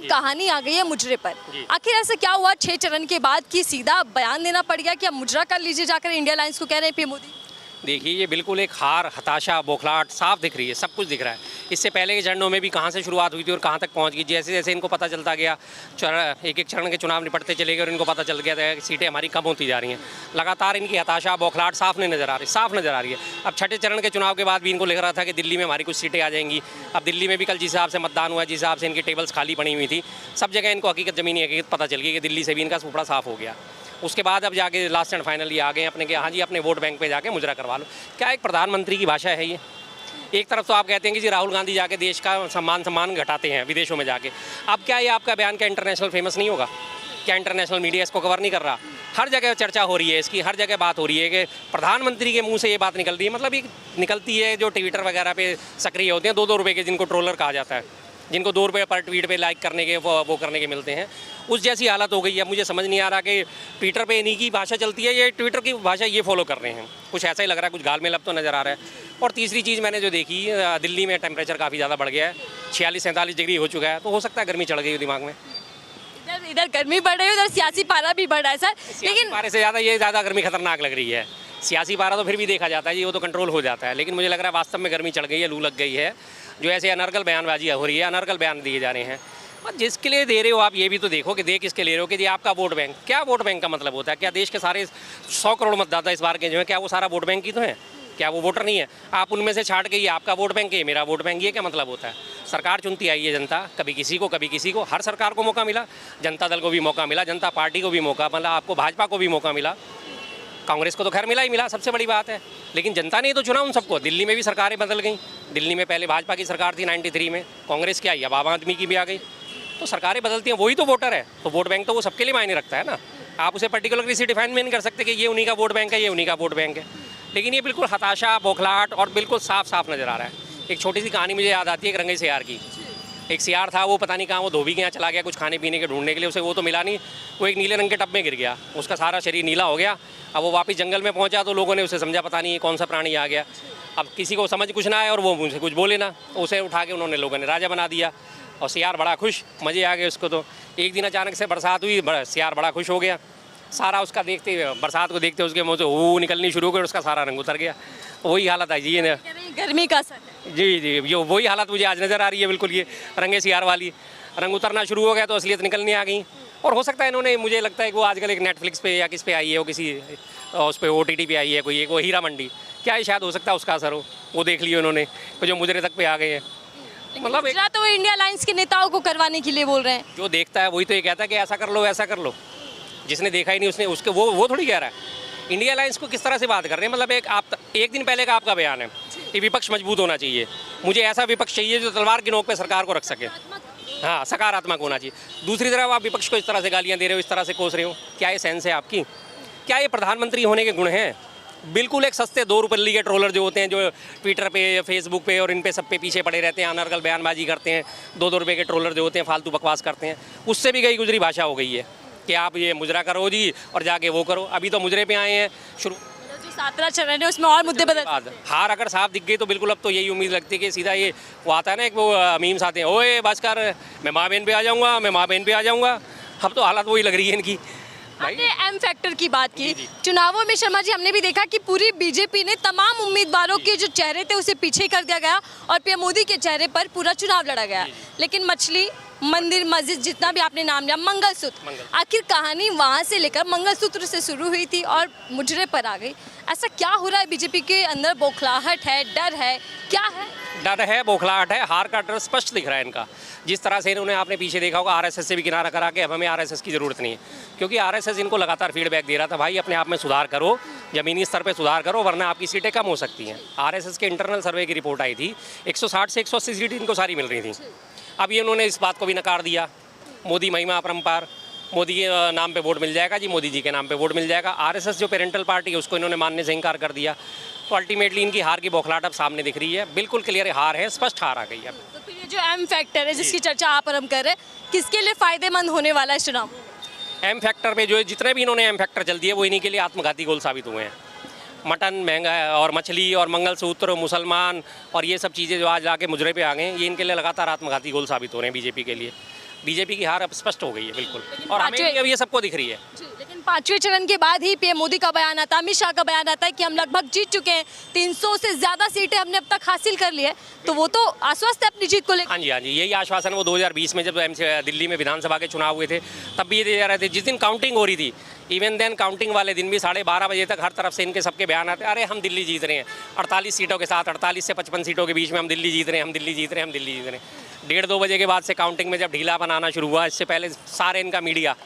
कहानी आ गई है मुजरे पर। आखिर ऐसा क्या हुआ 6 चरण के बाद कि सीधा बयान देना पड़ गया कि अब मुजरा कर लीजिए जाकर इंडिया अलायंस को, कह रहे हैं पीएम मोदी? देखिए, ये बिल्कुल एक हार, हताशा, बौखलाहट साफ दिख रही है, सब कुछ दिख रहा है। इससे पहले के चरणों में भी कहाँ से शुरुआत हुई थी और कहाँ तक पहुँच गई। जैसे जैसे इनको पता चलता गया, एक चरण के चुनाव निपटते चले गए और इनको पता चल गया था कि सीटें हमारी कम होती जा रही हैं। लगातार इनकी हताशा, बौखलाहट साफ नज़र आ रही है। अब छठे चरण के चुनाव के बाद भी इनको लग रहा था कि दिल्ली में हमारी कुछ सीटें आ जाएंगी। अब दिल्ली में भी कल जिस हिसाब से मतदान हुआ, जिस हिसाब से इनकी टेबल्स खाली पड़ी हुई थी, सब जगह इनको ज़मीनी हकीकत पता चल गई कि दिल्ली से भी इनका सुपड़ा साफ हो गया। उसके बाद अब जाके लास्ट एंड फाइनल ये आ गए अपने कि हाँ जी, अपने वोट बैंक पे जाके मुजरा करवा लो। क्या एक प्रधानमंत्री की भाषा है ये? एक तरफ तो आप कहते हैं कि जी राहुल गांधी जाके देश का सम्मान घटाते हैं विदेशों में जाके। अब क्या ये आपका बयान क्या इंटरनेशनल फेमस नहीं होगा? क्या इंटरनेशनल मीडिया इसको कवर नहीं कर रहा? हर जगह चर्चा हो रही है इसकी, हर जगह बात हो रही है कि प्रधानमंत्री के मुंह से ये बात निकल रही है। मतलब ये निकलती है जो ट्विटर वगैरह पे सक्रिय होते हैं, 2-2 रुपये के, जिनको ट्रोलर कहा जाता है, जिनको 2 रुपये पर ट्वीट पे लाइक करने के वो करने के मिलते हैं, उस जैसी हालत हो गई है। मुझे समझ नहीं आ रहा कि ट्विटर पे इन्हीं की भाषा चलती है, ये ट्विटर की भाषा ये फॉलो कर रहे हैं। कुछ ऐसा ही लग रहा है, कुछ गालमेल अब तो नज़र आ रहा है। और तीसरी चीज़ मैंने जो देखी, दिल्ली में टेम्परेचर काफ़ी ज़्यादा बढ़ गया है, 46-47 डिग्री हो चुका है, तो हो सकता है गर्मी चढ़ गई हो दिमाग में। इधर गर्मी बढ़ रही है, उधर सियासी पारा भी बढ़ रहा है सर। लेकिन पारे से ज़्यादा गर्मी खतरनाक लग रही है। सियासी पारा तो फिर भी देखा जाता है जी, वो तो कंट्रोल हो जाता है, लेकिन मुझे लग रहा है वास्तव में गर्मी चढ़ गई है, लू लग गई है। जो ऐसे अनर्गल बयानबाजी हो रही है, अनर्गल बयान दिए जा रहे हैं। और जिसके लिए दे रहे हो आप ये भी तो देखो कि दे किसके ले रहे हो, कि जी आपका वोट बैंक। क्या वोट बैंक का मतलब होता है? क्या देश के सारे 100 करोड़ मतदाता इस बार के जो है, क्या वो सारा वोट बैंक ही तो है? क्या वो वोटर नहीं है? आप उनमें से छाट के ये आपका वोट बैंक है, मेरा वोट बैंक, ये क्या मतलब होता है? सरकार चुनती आई है जनता, कभी किसी को कभी किसी को। हर सरकार को मौका मिला, जनता दल को भी मौका मिला, जनता पार्टी को भी मौका मिला, आपको भाजपा को भी मौका मिला, कांग्रेस को तो खैर मिला ही मिला, सबसे बड़ी बात है। लेकिन जनता ने तो चुना उन सबको। दिल्ली में भी सरकारें बदल गई। दिल्ली में पहले भाजपा की सरकार थी 93 में, कांग्रेस की आई, अब आम आदमी की भी आ गई। तो सरकारें बदलती हैं, वही तो वोटर है। तो वोट बैंक तो वो सबके लिए मायने रखता है ना। आप उसे पर्टिकुलर किसी डिफाइन में नहीं कर सकते कि ये उन्हीं का वोट बैंक है, ये उन्हीं का वोट बैंक है। लेकिन ये बिल्कुल हताशा, बौखलाहट और बिल्कुल साफ नज़र आ रहा है। एक छोटी सी कहानी मुझे याद आती है, एक रंगे सियार की। एक सियार था, वो पता नहीं कहाँ, वो धोबी के यहाँ चला गया कुछ खाने पीने के ढूंढने के लिए, उसे वो तो मिला नहीं। वो एक नीले रंग के टब में गिर गया, उसका सारा शरीर नीला हो गया। अब वो वापस जंगल में पहुंचा तो लोगों ने उसे समझा पता नहीं ये कौन सा प्राणी आ गया। अब किसी को समझ कुछ ना आए और वो मुझसे कुछ बोले ना, तो उसे उठा के उन्होंने लोगों ने राजा बना दिया। और सियार बड़ा खुश, मज़े आ गए उसको। तो एक दिन अचानक से बरसात हुई, सियार बड़ा खुश हो गया। सारा उसका देखते, बरसात को देखते उसके मुँह से वो निकलनी शुरू हो गई, उसका सारा रंग उतर गया। वही हालत है जी, गर्मी का असर है। जी, ये वही हालत मुझे आज नज़र आ रही है, बिल्कुल ये रंगे सियार वाली। रंग उतरना शुरू हो गया तो असलियत निकलने आ गई। और हो सकता है इन्होंने, मुझे लगता है कि वो आजकल एक नेटफ्लिक्स पे या किस पे आई है, वो किसी उस पर OTT पे आई है कोई, एक वो हीरा मंडी, क्या है, शायद हो सकता है उसका असर हो। वो देख लिया उन्होंने, जो मुजरे तक पे आ गए हैं। मतलब तो वो इंडिया अलायंस के नेताओं को करवाने के लिए बोल रहे हैं। जो देखता है वही तो ये कहता है कि ऐसा कर लो, ऐसा कर लो। जिसने देखा ही नहीं उसने उसके वो थोड़ी कह रहा है। इंडिया अलायंस को किस तरह से बात कर रहे हैं? मतलब एक दिन पहले का आपका बयान है कि विपक्ष मजबूत होना चाहिए। मुझे ऐसा विपक्ष चाहिए जो तलवार की नोक पे सरकार को रख सके। हाँ, सकारात्मक होना चाहिए। दूसरी तरफ आप विपक्ष को इस तरह से गालियाँ दे रहे हो, इस तरह से कोस रहे हो, क्या ये सेंस है आपकी? क्या ये प्रधानमंत्री होने के गुण हैं? बिल्कुल एक सस्ते 2 रुपये के ट्रोलर जो होते हैं, जो ट्विटर पे, फेसबुक पे और इन पे सब पे पीछे पड़े रहते हैं, अनर्गल बयानबाजी करते हैं, 2-2 रुपये के ट्रोलर जो होते हैं फालतू बकवास करते हैं, उससे भी गई गुजरी भाषा हो गई है कि आप ये मुजरा करो जी और जाके वो करो। अभी तो मुजरे पे आए हैं शुरू, जो 7वां चरण है उसमें और मुद्दे बदल। हार अगर साफ दिख गई तो बिल्कुल अब तो यही उम्मीद लगती है कि सीधा ये वो आता है ना, एक वो मीम्स आते हैं, ओए बस कर, मैं माँ बहन पे आ जाऊँगा, मैं माँ बहन पे आ जाऊँगा। अब तो हालत वही लग रही है इनकी। आपने एम फैक्टर की बात की। चुनावों में शर्मा जी हमने भी देखा कि पूरी बीजेपी ने तमाम उम्मीदवारों के जो चेहरे थे उसे पीछे कर दिया गया और पीएम मोदी के चेहरे पर पूरा चुनाव लड़ा गया। लेकिन मछली, मंदिर, मस्जिद, जितना भी आपने नाम लिया, मंगलसूत्र, आखिर कहानी वहाँ से लेकर मंगलसूत्र से शुरू हुई थी और मुजरे पर आ गई। ऐसा क्या हो रहा है? बीजेपी के अंदर बौखलाहट है, डर है, क्या है? डर है, बौखलाहट है, हार का डर स्पष्ट दिख रहा है इनका। जिस तरह से इन्होंने, आपने पीछे देखा होगा, RSS से भी किनारा करा के अब हमें RSS की ज़रूरत नहीं है, क्योंकि RSS इनको लगातार फीडबैक दे रहा था, भाई अपने आप में सुधार करो, ज़मीनी स्तर पे सुधार करो, वरना आपकी सीटें कम हो सकती हैं। RSS के इंटरनल सर्वे की रिपोर्ट आई थी, 160 से 180 सीटें इनको सारी मिल रही थी। अब ये उन्होंने इस बात को भी नकार दिया, मोदी महिमा अपरंपार, मोदी के नाम पे वोट मिल जाएगा जी, मोदी जी के नाम पे वोट मिल जाएगा। RSS जो पेरेंटल पार्टी है उसको इन्होंने मानने से इनकार कर दिया। तो अल्टीमेटली इनकी हार की बौखलाहट अब सामने दिख रही है, बिल्कुल क्लियर हार है, स्पष्ट हार आ गई है। तो फिर ये जो एम फैक्टर है जिसकी चर्चा आप और हम कर रहे हैं, किसके लिए फ़ायदेमंद होने वाला है चुनाव? एम फैक्टर में जो जितने भी इन्होंने एम फैक्टर चल दिए वो इन्हीं के लिए आत्मघाती गोल साबित हुए हैं। मटन महंगा है और मछली और मंगलसूत्र, मुसलमान और ये सब चीज़ें जो आज आके मुजरे पे आ गए हैं, ये इनके लिए लगातार आत्मघाती गोल साबित हो रहे हैं बीजेपी के लिए। बीजेपी की हार अब स्पष्ट हो गई है बिल्कुल, लेकिन और हमें पांचवें- भी अब ये सबको दिख रही है। लेकिन 5वें चरण के बाद ही पीएम मोदी का बयान आता है, अमित शाह का बयान आता है कि हम लगभग जीत चुके हैं, 300 से ज्यादा सीटें हमने अब तक हासिल कर ली है, तो वो तो आश्वस्त है अपनी जीत को लेकर। हाँ जी, हाँ जी, यही आश्वासन वो 2020 में जब दिल्ली में विधानसभा के चुनाव हुए थे तब भी ये दिए जा रहे थे। जिस दिन काउंटिंग हो रही थी, इवन देन काउंटिंग वाले दिन भी 12:30 बजे तक हर तरफ से इनके सबके बयान आते, अरे हम दिल्ली जीत रहे हैं 48 सीटों के साथ, 48 से 55 सीटों के बीच में हम दिल्ली जीत रहे हैं, हम दिल्ली जीत रहे हैं, हम दिल्ली जीत रहे हैं। 1:30-2 बजे के बाद से काउंटिंग में जब ढीलापन आना शुरू हुआ, इससे पहले सारे इनका मीडिया,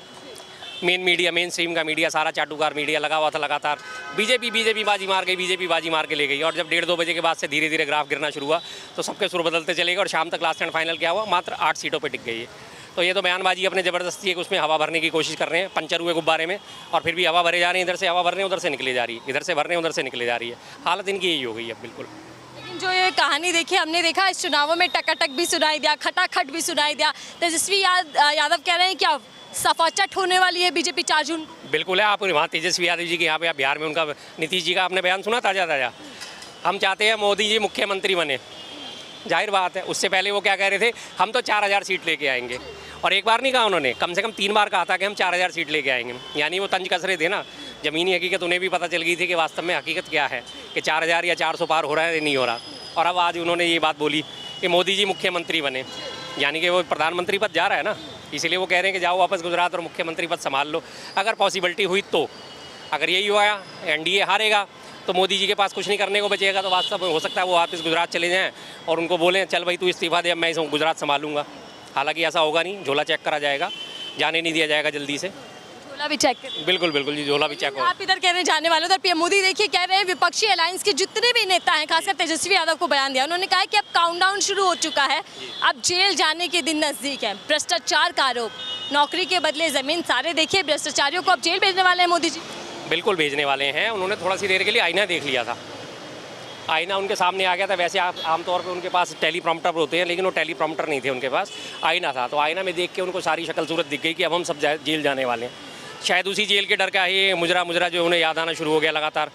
मेन स्ट्रीम का मीडिया, सारा चाटुकार मीडिया लगा हुआ था लगातार, बीजेपी बाजी मार गई, बीजेपी बाजी मार के ले गई। और जब 1:30-2 बजे के बाद से धीरे धीरे ग्राफ गिरना शुरू हुआ तो सबके सुर बदलते चले गए और शाम तक लास्ट एंड फाइनल क्या हुआ, मात्र 8 सीटों पर टिक गई है। तो ये तो बयानबाजी अपने ज़बरदस्ती है कि उसमें हवा भरने की कोशिश कर रहे हैं, पंचर हुए गुब्बारे में, और फिर भी हवा भरे जा रही है, इधर से हवा भर रहे हैं, उधर से निकले जा रही है, इधर से भर रहे हैं, उधर से निकले जा रही है। हालत इनकी यही हो गई है बिल्कुल। लेकिन जो ये कहानी देखी हमने देखा इस चुनावों में टकाटक भी सुनाई दिया, खटाखट भी सुनाई दिया, तेजस्वी यादव कह रहे हैं क्या सफाचट होने वाली है बीजेपी 4 जून को? बिल्कुल है। आप वहाँ तेजस्वी यादव जी के यहाँ पे, आप बिहार में उनका नीतीश जी का आपने बयान सुना ताज़ा, हम चाहते हैं मोदी जी मुख्यमंत्री बने, जाहिर बात है। उससे पहले वो क्या कह रहे थे, हम तो 4000 सीट लेके आएंगे, और एक बार नहीं कहा उन्होंने, कम से कम 3 बार कहा था कि हम 4000 सीट लेके आएंगे। यानी वो तंज कस रहे थे ना, ज़मीनी हकीकत उन्हें भी पता चल गई थी कि वास्तव में हकीकत क्या है, कि 4000 या 400 पार हो रहा है या नहीं हो रहा। और अब आज उन्होंने ये बात बोली कि मोदी जी मुख्यमंत्री बने, यानी कि वो प्रधानमंत्री पद जा रहा है ना, इसलिए वो कह रहे हैं कि जाओ वापस गुजरात और मुख्यमंत्री पद संभाल लो। अगर पॉसिबिलिटी हुई तो, अगर यही हुआ एनडीए हारेगा तो मोदी जी के पास कुछ नहीं करने को बचेगा, तो वास्तव में हो सकता है वो वापस गुजरात चले जाएं और उनको बोलें चल भाई तू इस्तीफा दे, अब मैं इस गुजरात संभालूंगा। हालांकि ऐसा होगा नहीं, झोला चेक करा जाएगा, जाने नहीं दिया जाएगा जल्दी से। झोला भी चेक करें। बिल्कुल बिल्कुल जी, झोला भी चेक हो। आप इधर कह रहे हैं जाने वाले, उधर पीएम मोदी देखिए कह रहे हैं विपक्षी अलायंस के जितने भी नेता हैं, खासकर तेजस्वी यादव को बयान दिया, उन्होंने कहा है कि अब काउंटडाउन शुरू हो चुका है, अब जेल जाने के दिन नजदीक है। भ्रष्टाचार का आरोप, नौकरी के बदले जमीन, सारे देखिए भ्रष्टाचारियों को अब जेल भेजने वाले हैं मोदी जी। बिल्कुल भेजने वाले हैं। उन्होंने थोड़ा सी देर के लिए आईना देख लिया था, आईना उनके सामने आ गया था। वैसे आप आमतौर पे उनके पास टेलीप्रॉम्प्टर होते हैं, लेकिन वो टेलीप्रॉम्प्टर नहीं थे उनके पास, आईना था। तो आईना में देख के उनको सारी शक्ल सूरत दिख गई कि अब हम सब जेल जाने वाले हैं। शायद उसी जेल के डर का ही मुजरा जो उन्हें याद आना शुरू हो गया लगातार,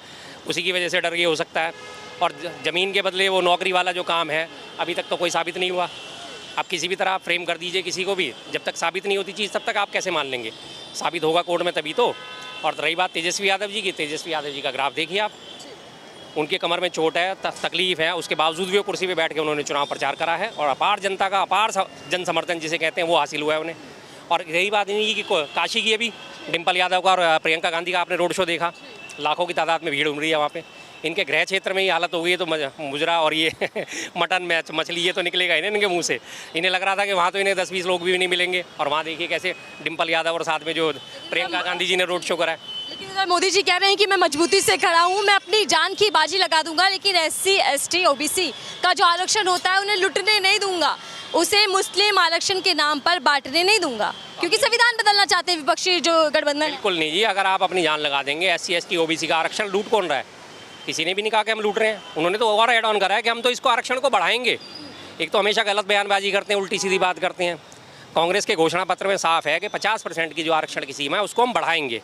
उसी की वजह से डर ये हो सकता है। और ज़मीन के बदले वो नौकरी वाला जो काम है, अभी तक तो कोई साबित नहीं हुआ। आप किसी भी तरह आप फ्रेम कर दीजिए किसी को भी, जब तक साबित नहीं होती चीज़ तब तक आप कैसे मान लेंगे? साबित होगा कोर्ट में तभी तो। और रही बात तेजस्वी यादव जी की, तेजस्वी यादव जी का ग्राफ देखिए आप, उनके कमर में चोट है, तकलीफ है, उसके बावजूद भी वो कुर्सी पे बैठ के उन्होंने चुनाव प्रचार करा है, और अपार जनता का अपार जन समर्थन जिसे कहते हैं वो हासिल हुआ है उन्हें। और रही बात नहीं कि काशी की, अभी डिम्पल यादव का और प्रियंका गांधी का आपने रोड शो देखा, लाखों की तादाद में भीड़ उमड़ रही है वहाँ पे। इनके गृह क्षेत्र में ही हालत हो गई है, तो मुजरा और ये मटन मछली ये तो निकलेगा ही नहीं इनके मुंह से। इन्हें लग रहा था कि वहाँ तो इन्हें 10-20 लोग भी नहीं मिलेंगे, और वहाँ देखिए कैसे डिम्पल यादव और साथ में जो प्रियंका गांधी जी ने रोड शो करा है। लेकिन उधर मोदी जी कह रहे हैं कि मैं मजबूती से खड़ा हूँ, मैं अपनी जान की बाजी लगा दूंगा, लेकिन SC ST OBC का जो आरक्षण होता है उन्हें लुटने नहीं दूंगा, उसे मुस्लिम आरक्षण के नाम पर बांटने नहीं दूंगा, क्योंकि संविधान बदलना चाहते हैं विपक्षी जो गठबंधन। बिल्कुल नहीं जी, अगर आप अपनी जान लगा देंगे, SC ST OBC का आरक्षण लूट कौन रहा है? किसी ने भी नहीं कहा कि हम लूट रहे हैं। उन्होंने तो और ऐड ऑन करा है कि हम तो इसको आरक्षण को बढ़ाएंगे। एक तो हमेशा गलत बयानबाजी करते हैं, उल्टी सीधी बात करते हैं। कांग्रेस के घोषणा पत्र में साफ है कि 50% की जो आरक्षण की सीमा है उसको हम बढ़ाएंगे,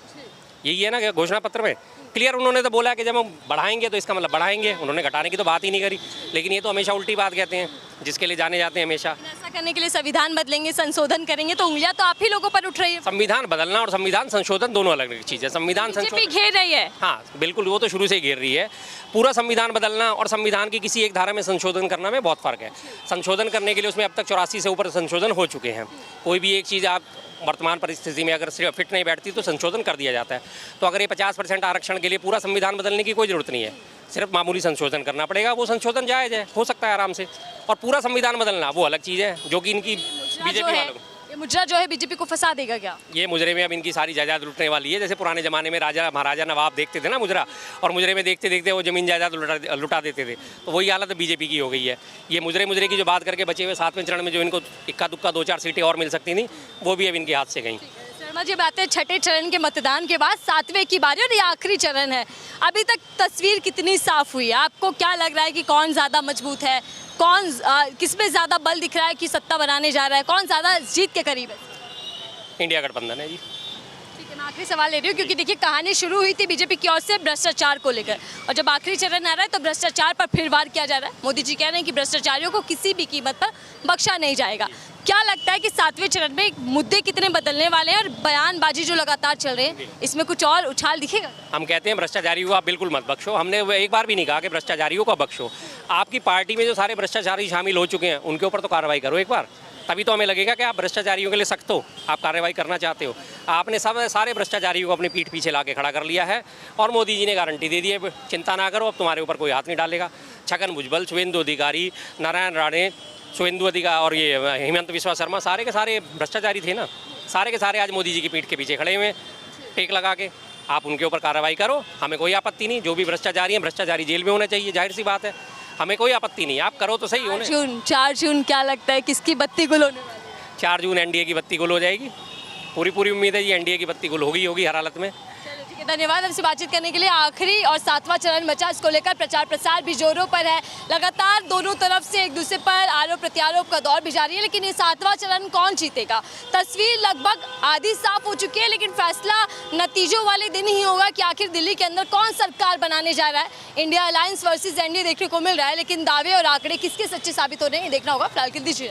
यही है ना कि घोषणा पत्र में क्लियर उन्होंने तो बोला कि जब हम बढ़ाएंगे तो इसका मतलब बढ़ाएंगे, उन्होंने घटाने की तो बात ही नहीं करी। लेकिन ये तो हमेशा उल्टी बात कहते हैं, जिसके लिए जाने जाते हैं हमेशा। ऐसा करने के लिए संविधान बदलेंगे, संशोधन करेंगे, तो उंगलियां तो आप ही लोगों पर उठ रही है। संविधान बदलना और संविधान संशोधन दोनों अलग अलग चीज़ है। संविधान संशोधन घेर रही है, हाँ बिल्कुल, वो तो शुरू से घेर रही है। पूरा संविधान बदलना और संविधान की किसी एक धारा में संशोधन करना में बहुत फ़र्क है। संशोधन करने के लिए उसमें अब तक 84 से ऊपर संशोधन हो चुके हैं। कोई भी एक चीज़ आप वर्तमान परिस्थिति में अगर सिर्फ फिट नहीं बैठती तो संशोधन कर दिया जाता है। तो अगर ये 50% आरक्षण के लिए पूरा संविधान बदलने की कोई ज़रूरत नहीं है, सिर्फ मामूली संशोधन करना पड़ेगा। वो संशोधन जायज़ है, हो सकता है आराम से। और पूरा संविधान बदलना वो अलग चीज़ है, जो कि इनकी बीजेपी वालों ये मुजरा जो है बीजेपी को फंसा देगा क्या? ये मुजरे में अब इनकी सारी जायदाद लुटने वाली है। जैसे पुराने ज़माने में राजा महाराजा नवाब देखते थे ना मुजरा, और मुजरे में देखते देखते वो ज़मीन जायदाद लुटा देते थे, तो वही हालत बीजेपी की हो गई है। ये मुजरे की जो बात करके बचे हुए 7वें चरण में जो इनको इक्का दुक्का 2-4 सीटें और मिल सकती थी, वो भी अब इनके हाथ से गई। शर्मा जी, बात है छठे चरण के मतदान के बाद 7वें की बारी, और ये आखिरी चरण है। अभी तक तस्वीर कितनी साफ हुई है? आपको क्या लग रहा है कि कौन ज़्यादा मजबूत है, कौन किसमें ज़्यादा बल दिख रहा है कि सत्ता बनाने जा रहा है, कौन ज़्यादा जीत के करीब है? इंडिया गठबंधन है जी। ठीक है, मैं आखिरी सवाल ले रही हूँ, क्योंकि देखिए कहानी शुरू हुई थी बीजेपी की ओर से भ्रष्टाचार को लेकर, और जब आखिरी चरण आ रहा है तो भ्रष्टाचार पर फिर वार किया जा रहा है। मोदी जी कह रहे हैं कि भ्रष्टाचारियों को किसी भी कीमत पर बख्शा नहीं जाएगा। क्या लगता है कि 7वें चरण में मुद्दे कितने बदलने वाले हैं और बयानबाजी जो लगातार चल रहे हैं इसमें कुछ और उछाल दिखेगा? हम कहते हैं भ्रष्टाचारियों को आप बिल्कुल मत बख्शो। हमने वो एक बार भी नहीं कहा कि भ्रष्टाचारियों को बख्शो। आपकी पार्टी में जो सारे भ्रष्टाचारी शामिल हो चुके हैं उनके ऊपर तो कार्रवाई करो एक बार, तभी तो हमें लगेगा कि आप भ्रष्टाचारियों के लिए सख्त हो, आप कार्रवाई करना चाहते हो। आपने सारे भ्रष्टाचारियों को अपनी पीठ पीछे ला के खड़ा कर लिया है और मोदी जी ने गारंटी दे दी है, चिंता ना करो, अब तुम्हारे ऊपर कोई हाथ नहीं डालेगा। छगन भुजबल, शुभेंदु अधिकारी, नारायण राणे, शुभेंदु अधिकारी और ये हेमंत बिस्वा शर्मा सारे के सारे भ्रष्टाचारी थे ना, सारे के सारे आज मोदी जी की पीठ के पीछे खड़े हुए हैं टेक लगा के। आप उनके ऊपर कार्रवाई करो, हमें कोई आपत्ति नहीं। जो भी भ्रष्टाचारी हैं, भ्रष्टाचारी जेल में होने चाहिए, जाहिर सी बात है, हमें कोई आपत्ति नहीं। आप करो तो सही होने। 4 जून क्या लगता है किसकी बत्ती गुल होने वाली है? 4 जून एनडीए की बत्ती गुल हो जाएगी। पूरी उम्मीद है ये एनडीए की बत्ती गुल होगी हर हालत में। चलो ठीक है, धन्यवाद हमसे बातचीत करने के लिए। आखिरी और 7वां चरण बचा, इसको लेकर प्रचार प्रसार भी जोरों पर है। लगातार दोनों तरफ से एक दूसरे पर आरोप प्रत्यारोप का दौर भी जारी है, लेकिन ये 7वां चरण कौन जीतेगा, तस्वीर लगभग आधी साफ हो चुकी है। लेकिन फैसला नतीजों वाले दिन ही होगा कि आखिर दिल्ली के अंदर कौन सरकार बनाने जा रहा है। इंडिया अलायंस वर्सेस एनडीए देखने को मिल रहा है, लेकिन दावे और आंकड़े किसके सच्चे साबित हो रहे हैं ये देखना होगा। फिलहाल के दीजिए।